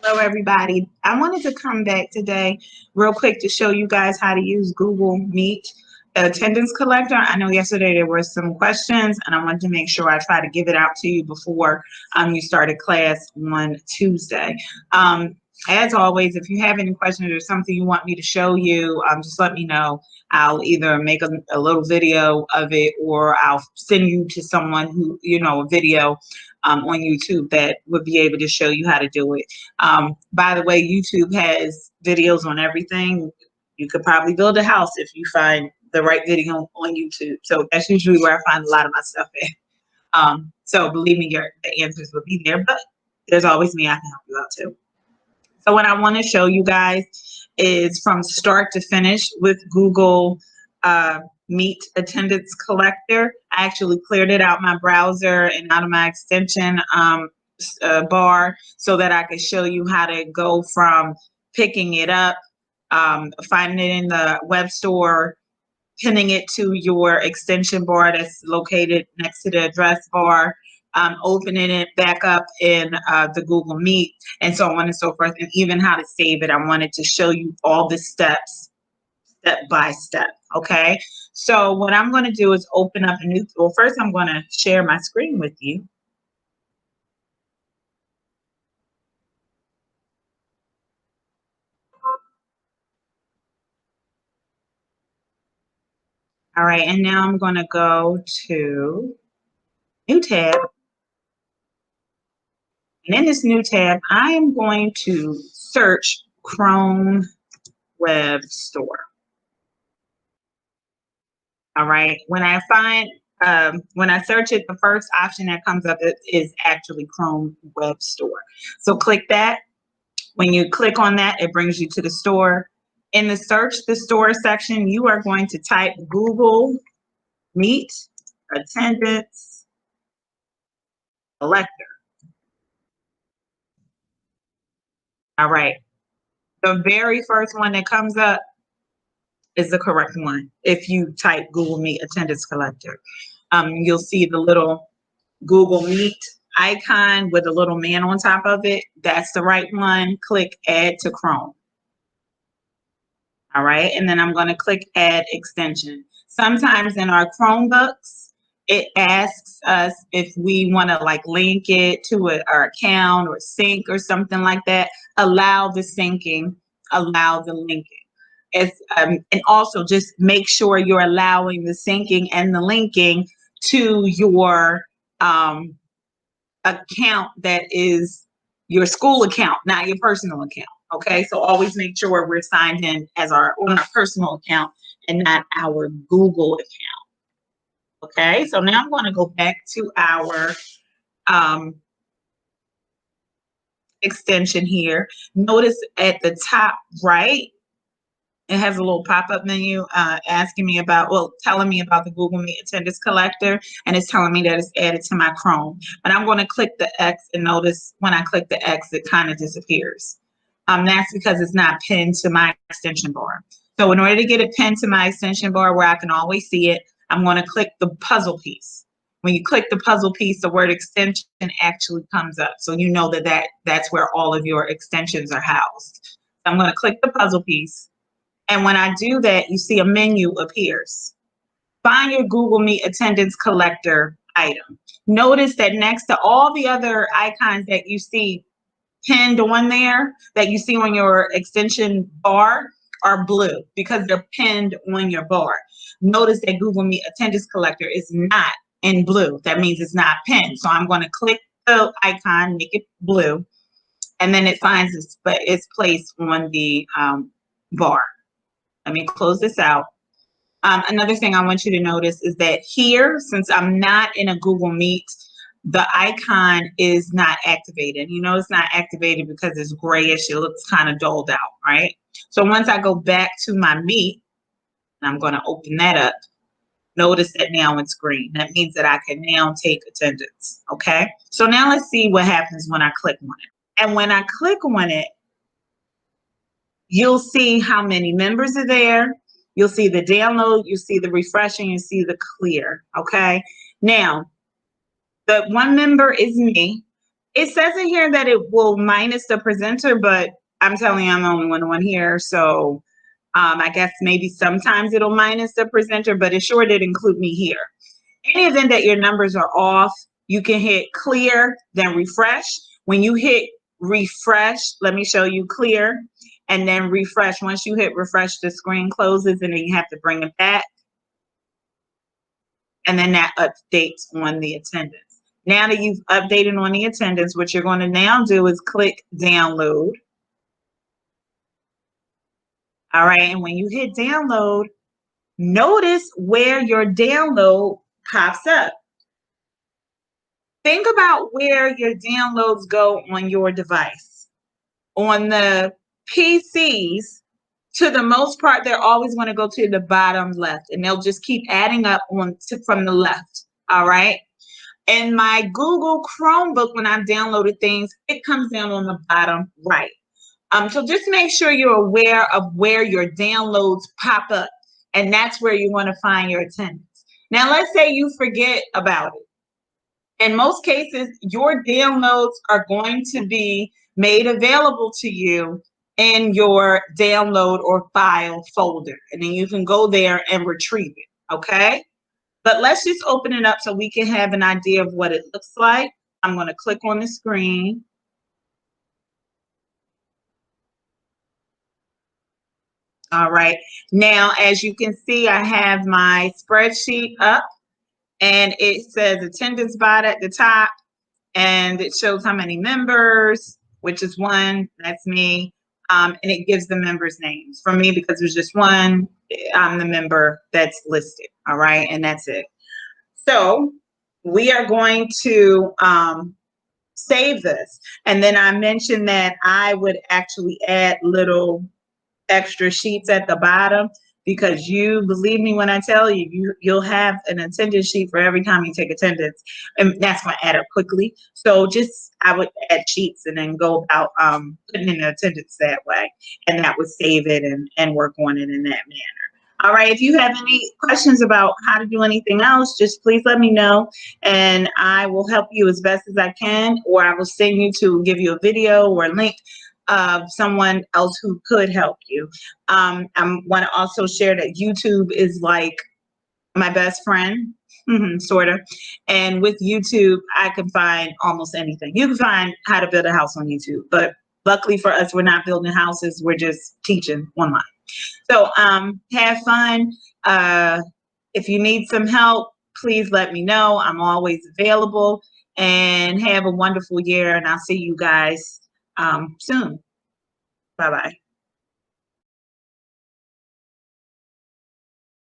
Hello, everybody. I wanted to come back today real quick to show you guys how to use Google Meet Attendance Collector. I know yesterday there were some questions, and I wanted to make sure I try to give it out to you before you started class on Tuesday. As always, if you have any questions or something you want me to show you, just let me know. I'll either make a little video of it, or I'll send you to someone who, a video on YouTube that would be able to show you how to do it. By the way, YouTube has videos on everything. You could probably build a house if you find the right video on YouTube. So that's usually where I find a lot of my stuff at. So believe me, the answers will be there, but there's always me. I can help you out too. So what I want to show you guys is from start to finish with Google Meet Attendance Collector. I actually cleared it out my browser and out of my extension bar so that I could show you how to go from picking it up, finding it in the web store, pinning it to your extension bar that's located next to the address bar, opening it back up in the Google Meet, and so on and so forth, and even how to save it. I wanted to show you all the steps, step by step, okay? So what I'm going to do is open up a new, well, first I'm going to share my screen with you. All right, and now I'm going to go to new tab. And in this new tab, I am going to search Chrome Web Store. All right, when I search it, the first option that comes up is actually Chrome Web Store. So click that. When you click on that, it brings you to the store. In the search the store section, you are going to type Google Meet Attendance Collector. All right. The very first one that comes up is the correct one. If you type Google Meet Attendance Collector, you'll see the little Google Meet icon with a little man on top of it. That's the right one. Click Add to Chrome. All right, and then I'm going to click Add Extension. Sometimes in our Chromebooks, it asks us if we want to like link it to our account or sync or something like that. Allow the syncing, allow the linking. And also just make sure you're allowing the syncing and the linking to your account that is your school account, not your personal account. Okay, so always make sure we're signed in as on our personal account and not our Google account. Okay, so now I'm going to go back to our extension here. Notice at the top right, it has a little pop-up menu asking me about, telling me about the Google Meet Attendance Collector, and it's telling me that it's added to my Chrome. But I'm going to click the X, and notice when I click the X, it kind of disappears. That's because it's not pinned to my extension bar. So in order to get it pinned to my extension bar where I can always see it, I'm going to click the puzzle piece. When you click the puzzle piece, the word extension actually comes up. So you know that's where all of your extensions are housed. So I'm going to click the puzzle piece. And when I do that, you see a menu appears. Find your Google Meet Attendance Collector item. Notice that next to all the other icons that you see pinned on there, that you see on your extension bar, are blue because they're pinned on your bar. Notice that Google Meet Attendance Collector is not in blue. That means it's not pinned. So I'm going to click the icon, make it blue, and then it finds its place on the bar. Let me close this out. Another thing I want you to notice is that here, since I'm not in a Google Meet, the icon is not activated. You know it's not activated because it's grayish. It looks kind of dulled out, right? So once I go back to my Meet, and I'm going to open that up, notice that now it's green. That means that I can now take attendance, okay? So now let's see what happens when I click on it. And when I click on it, you'll see how many members are there. You'll see the download, you see the refreshing, you see the clear, okay? Now, the one member is me, It says in here that it will minus the presenter, but I'm telling you, I'm the only one here. So I guess maybe sometimes it'll minus the presenter, but it sure did include me here. In the event that your numbers are off, you can hit clear, then refresh. When you hit refresh, let me show you clear, and then refresh. Once you hit refresh, the screen closes, and then you have to bring it back. And then that updates on the attendance. Now that you've updated on the attendance, what you're going to now do is click download. All right, and when you hit download, notice where your download pops up. Think about where your downloads go on your device. On the PCs, to the most part, they're always going to go to the bottom left, and they'll just keep adding up from the left. All right. In my Google Chromebook, when I've downloaded things, it comes down on the bottom right. So just make sure you're aware of where your downloads pop up, and that's where you want to find your attendance. Now, let's say you forget about it. In most cases, your downloads are going to be made available to you in your download or file folder, and then you can go there and retrieve it, okay? But let's just open it up so we can have an idea of what it looks like. I'm going to click on the screen. All right. Now, as you can see, I have my spreadsheet up, and it says attendance bot at the top, and it shows how many members, which is one, that's me, and it gives the members' names. For me, because there's just one, I'm the member that's listed. All right, and that's it. So we are going to save this. And then I mentioned that I would actually add little extra sheets at the bottom, because you believe me when I tell you, you'll have an attendance sheet for every time you take attendance, and that's going to add up quickly. So I would add sheets and then go about putting in the attendance that way, and that would save it and work on it in that manner. All right, if you have any questions about how to do anything else, just please let me know, and I will help you as best as I can, or I will send you to give you a video or a link of someone else who could help you. I want to also share that YouTube is like my best friend, sort of. And with YouTube, I can find almost anything. You can find how to build a house on YouTube, but luckily for us, we're not building houses. We're just teaching online. So have fun. If you need some help, please let me know. I'm always available, and have a wonderful year. And I'll see you guys soon. Bye-bye.